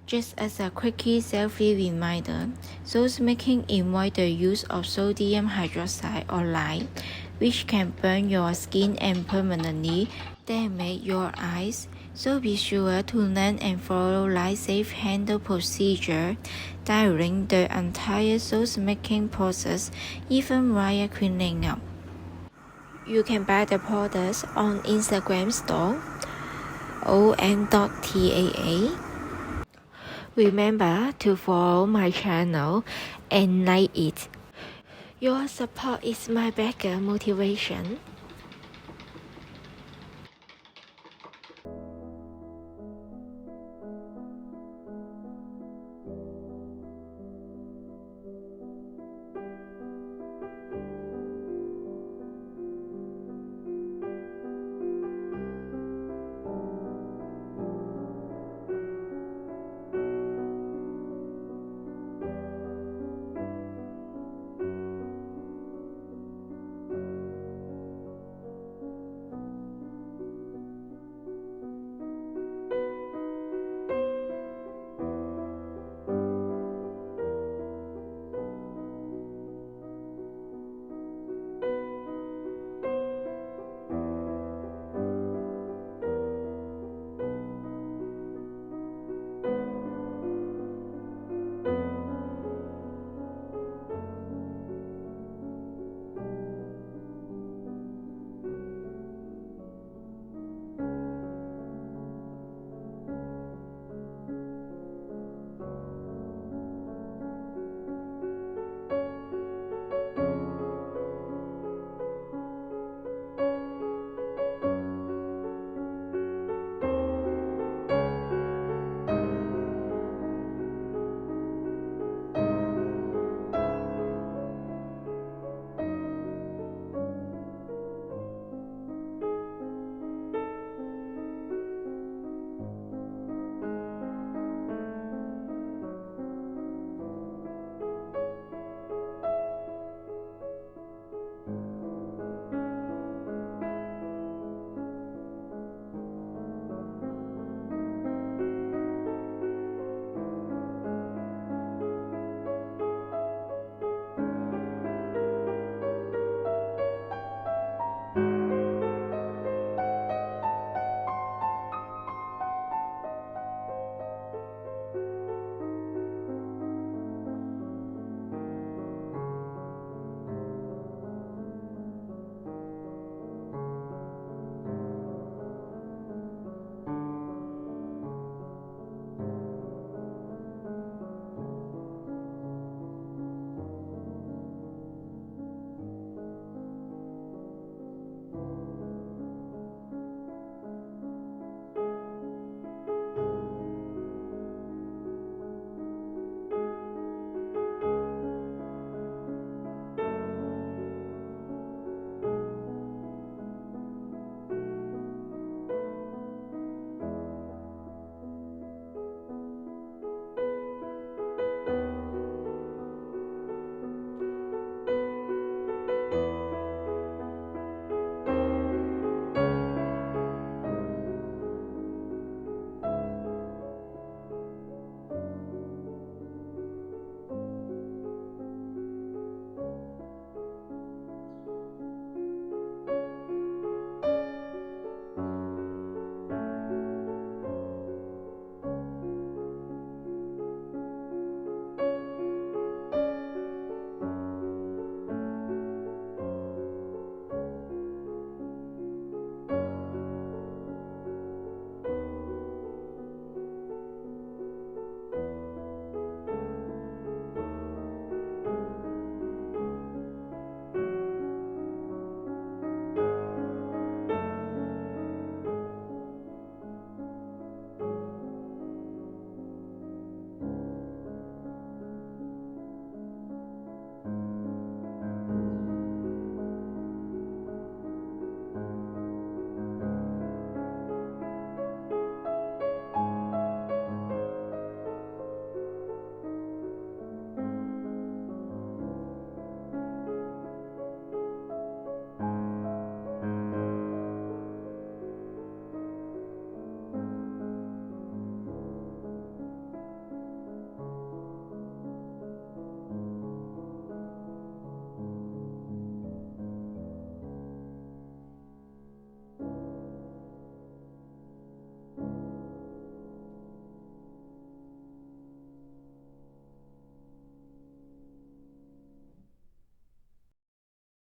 Just as a quickie selfie reminder, sauce making involves the use of sodium hydroxide or lye, which can burn your skin and permanently damage your eyes. So be sure to learn and follow lye-safe handle procedure during the entire sauce making process, even while cleaning up. You can buy the products on Instagram store on.taa. Remember to follow my channel and like it. Your support is my bigger motivation.